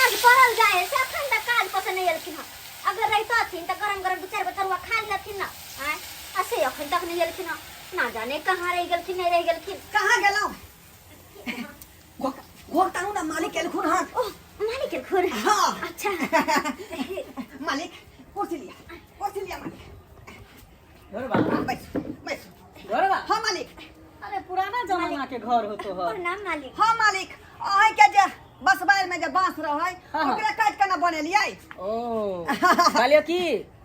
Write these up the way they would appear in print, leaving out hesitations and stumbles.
साँझ पड़ल जाए से अखन तक काज पस नहीं एलखिन हँ। अगर रहितथिन त गरम गरम दू चार गो तरुआ खा लेथिन ना। आय असे अखन तक नहीं एलखिन हँ। ना जाने कहाँ रह गेलखिन नहीं रह गेलखिन। कहाँ गेलौ घोटाऊ ना मालिक एलखुन हँ। ओह मालिक एलखुन। हाँ अच्छा मालिक कुर्सी लिया मालिक घरबा बैठ बैठ घरबा हाँ मालिक अरे पुराना जमाना के घर हो तो है। प्रणाम मालिक। हाँ मालिक अहीं के जे बस बार में जे बांस रहै हाँ। ओकरा काट के ना बनेलियै। ओ कहलियो कि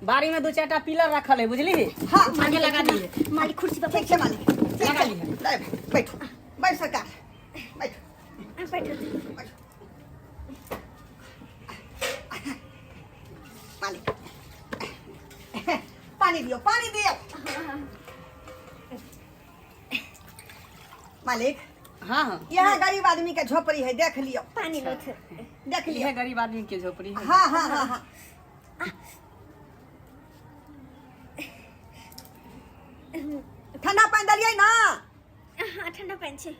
बाड़ी में दो चारटा पिलर रखल है बुझली। हाँ आगे लगा दिए। मालिक कुर्सी पर ठीक है मालिक लगा ली है। बैठ बैठ सरकार बैठ बैठो। बैठ मालिक पानी दियो मालिक हाँ हाँ यहाँ गरीब आदमी के झोपड़ी है देख लियो पानी लो थे। देख लियो यह गरीब आदमी के झोपड़ी है। हाँ हाँ हाँ हाँ ठंडा पानी दलियै ना हाँ ठंडा पानी छे।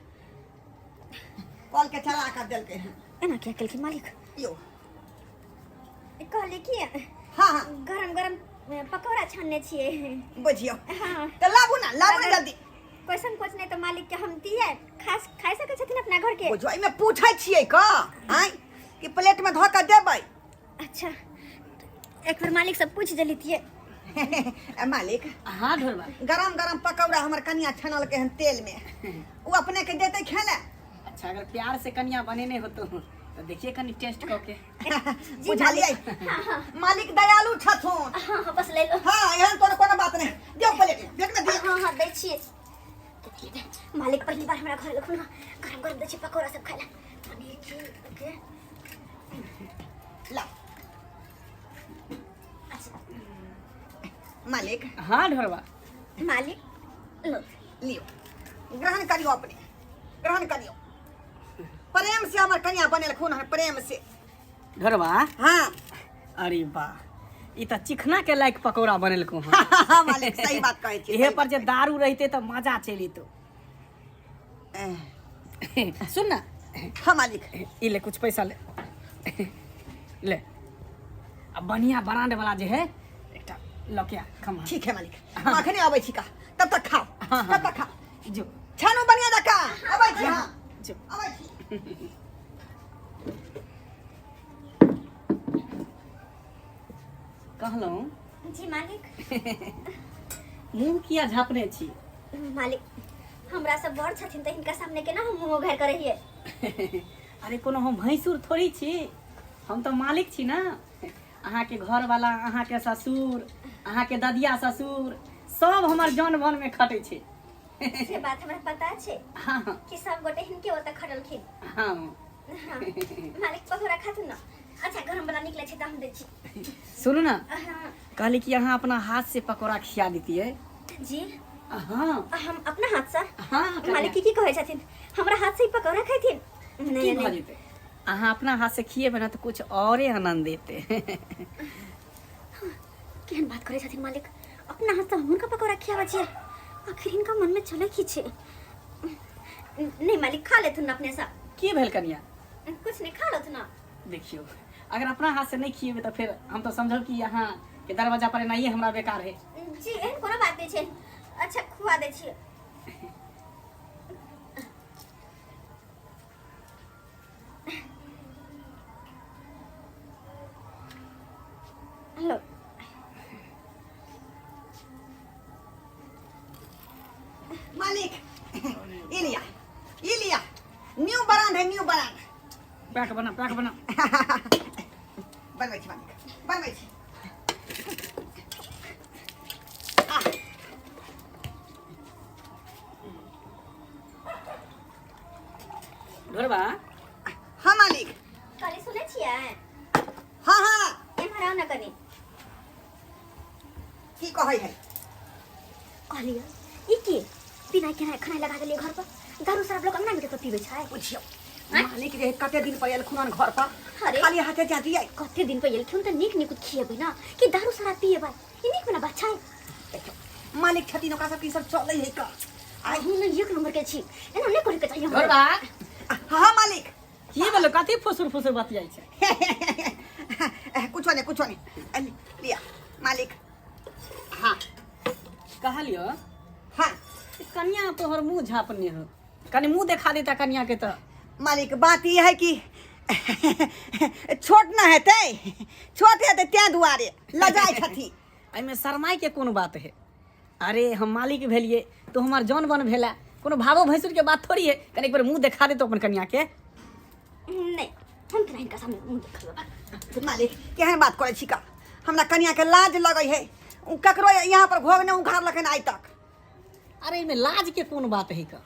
कल के चला कर देलकै हैं एना क्या केलखिन मालिक? यो कहले कि हाँ हाँ गरम गरम पकौड़ा छानने छिए। बुझियो हाँ तो लाबू ना अगर- जल्दी क्वेश्चन कुछ नहीं तो मालिक के हम दिए खाई सके छथिन अपना घर के। बुझो एमे पूछै छियै का आय कि प्लेट में धो के देबै। अच्छा एक बार मालिक से पूछ जलितिए। मालिक हाँ ढोरबा गरम गरम पकौड़ा हमर कनिया छानल के हन तेल में वो अपने के देते खेले। अच्छा अगर प्यार से कन्या बनेने हो तो देखिए कनी टेस्ट करके। बुझलियै मालिक दयालु छथुन। हाँ हाँ बस ले लो। हाँ एहन कोनो बात नहीं दियो प्लेट में देख में दियो। हाँ हाँ दै छिए। मालिक पहली बार हमरा घर लखुन गरम गरम दै छिए पकौड़ा सब खाइला। पानी के ला मालिक हाँ ढोरबा मालिक लो लियो ग्रहण करियो अपने ग्रहण करियो। प्रेम से हमर कन्या बनेल खून है प्रेम से। ढोरबा हाँ अरे वाह ई त चिखना के लायक पकौड़ा बनेलको हँ। हाँ मालिक सही बात कहै छी। इहे पर जे दारू रहते तो मजा चली तो। सुन ना हाँ मालिक ई ले कुछ पैसा ले ले अब बढ़िया ब्रांड वाला जे है एकटा लकिया खमा। ठीक है मालिक हम अखने आबै छी का तब तक खाओ हाँ, हाँ। तब तक खाओ जो छानो बढ़िया दका आबै छी। हाँ जो आबै छी। कहलौं जी मालिक। मुंह किया झापने छी? मालिक हमरा सब बड़ छथिन त हिनका सामने केना हम मुंह घर करे हिए। अरे कोनो हम भैंसुर थोड़ी छी हम तो मालिक छी ना। अहाँ के घर वाला अहाँ के ससुर अहाँ के ददिया ससुर सब हमार जन बन में खटे छे। से बात हमरा पता छे हाँ हाँ कि सब गोटे हिनके ओतऽ खटलखिन। हाँ हाँ मालिक पकौड़ा खाथुन ना। अच्छा गरम वाला निकले छे त हम दै छी। सुनू ना हाँ कहली कि अहाँ अपना हाथ से पकौड़ा खिया देतिए। जी हाँ हम अपना हाथ से। हाँ मालिक की कहे छथिन हमरा हाथ से ही पकौड़ा खैथिन? की नहीं भऽ जेतै अहाँ अपना हाथ से खिएबै ना तो कुछ औरे आनंद देते। केहन बात करे छथिन मालिक? अपना हाथ से हुनका पकौड़ा खियाबे छिए आखिर इनका मन में चले की छे? नहीं मालिक खा लेथुन ना अपने सा। की भेल कनिया? कुछ नहीं खा लेथुन ना। देखियो अगर अपना हाथ से नहीं खिएबै तो फिर हम तो समझब कि यहाँ के दरवाजा पर नहीं हमरा बेकार है। जी एहन कोनो बात नहीं छे। अच्छा खुआ दे छिए। हेलो मालिक ये लिया न्यू ब्रांड है न्यू ब्रांड। पैक बना बनबै छी मालिक बनबै छी। ढोरबा हाँ मालिक काली सुने छिए? हाँ हाँ एम्हर आओ ना कनी। की कहै है? कहलिए ई की बिना केना खाना लगा देलिए घर पर? दारू शराब लोग अंगना में तो पीबे छै। बुझियो मालिक रे कते दिन पहले खुनन घर पर अरे खाली हाथे जा दियै। कते दिन पहिले खिउन त निक निक खिएबै ना कि दारू शराब पिएबै? ई निक वाला बात छै। मालिक छथिन ओकरा सब की सब चलै है का। आ हम एक नंबर के छी एना नहीं करे के चाहिए। ढोरबा हाँ मालिक की बोलो कथी फुसुर फुसुर बतियाई छै कुछो नहीं लिया मालिक। हाँ कहलियो हाँ कन्या तोहर मुंह झापने हो, कनी मुंह देखा देता कन्या के तो। मालिक बात ये है कि छोट ना हेतै, छोट हेतै त्या दुआरे लजाई छथी। एहिमे शरमाई के कोन बात है? अरे हम मालिक भेलिए तो हमार जौन बन भेला, कोनो भावो भैंसुर के बात थोड़ी है। कनी एक बार मुंह देखा दे तो अपन कन्या के। नहीं हम केना इनका सामने मुंह देखब? मालिक केहन बात करे छी का? हमरा कन्या के लाज लगै है, ककरो यहाँ पर भोग ने उघार लखन आइ तक। अरे इमे लाज के कोन बात है का?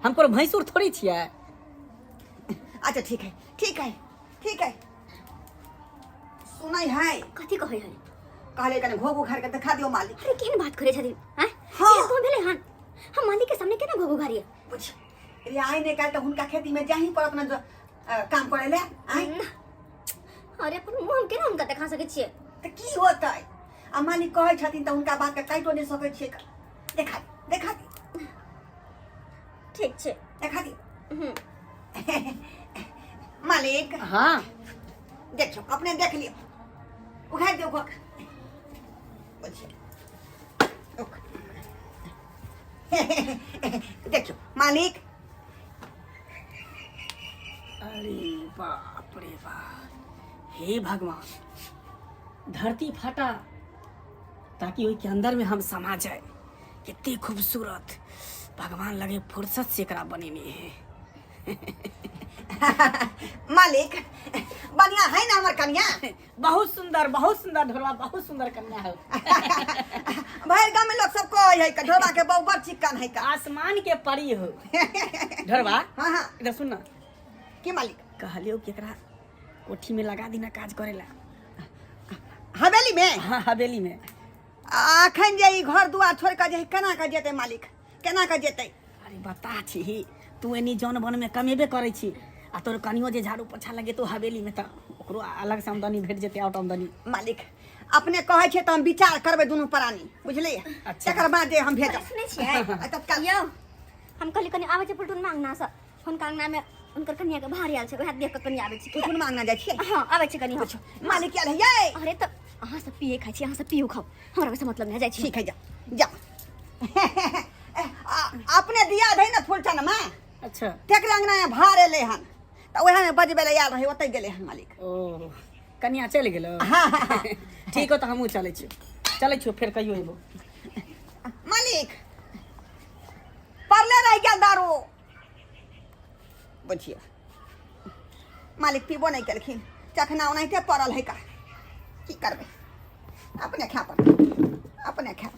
हम कोनो भैंसुर थोड़ी छियै। अच्छा ठीक है सुनै है कथी कहै है? कहले कने घोग उघार के देखा दियो मालिक। अरे केहन बात करे छथिन? हैं? हाँ। ये कोन भेले हन? हम मालिक के सामने केना घोघो घारिए? पूछ रे आइ ने काल त हुनका खेती में जाही पड़त न काम करे ले आइ। अरे अपन मुंह हम केना उनका देखा सकै छियै? त की होतै? आ मालिक कहै छथिन त हुनका बात के काटो नै सकै छियै। देखा दी ठीक छै। देखा दी मालिक। हाँ देखियो अपने देख लियो, उघार दियो घोग। देखियो मालिक। अरे बाप रे बाप, हे भगवान धरती फाटा ताकि ओहि के अंदर में हम समा जाए। कितनी खूबसूरत भगवान लगे फुर्सत से एकरा बनेने है। मालिक बढ़िया है ना हमार कन्या? बहुत सुंदर ढोलवा, बहुत सुंदर कन्या है। भैर गाँव में लोग सब कहे है कि ढोलवा के बहु बड़ चिक्कन है का। आसमान के परी हो ढोलवा। हाँ इधर सुन ना, की मालिक कहलियो कि एकरा कोठी में लगा दीना काज करेला। हवेली में? हाँ हवेली में। अखन जे ई घर दुआर छोड़ के जे केना के जेतै मालिक, केना के जेतै? अरे बता छी तू एनी जौन बन में कमेबे करे छी, आ तोर कनियो जे झाड़ू पोछा लगे तो हवेली में त ओकरो अलग से आमदनी भेट जेते, आउट आमदनी। मालिक अपने कहे छे त हम विचार करबे दुनू प्राणी, बुझलिए? अच्छा। तकर बाद जे हम भेजब। सुनै छियै? तत्काल यौ हम कहली कनी आबै छै फुलटून मांगना से। हुनका अंगना में उनकर कन्या के भारी आयल छै, ओहे देख के कन्या आबै छै। फुलटून मांगना जाइ छियै? हां आबै छै कनी। मालिक आयल है ये? अरे त अहाँ सब पिए खाइ छी, अहाँ सब पियो खाओ, हमरा से मतलब नहीं जाइ छी। ठीक है जा अपने दिया है ना फुलटन में। अच्छा तेकरे अंगना में भार एले हन त ओहे में बजबे ले आयल रहे, ओतै गेले हन मालिक। ओ कन्या चल गेलो? हाँ। ठीक हो तो हमहू चले छियो फिर कहियो एबो। मालिक परले रह गया दारू, बुझिए मालिक पीबो नहीं केलखिन, चखना ओनाहिते पड़ल है का, की करबे? अपने खा पर अपने खा।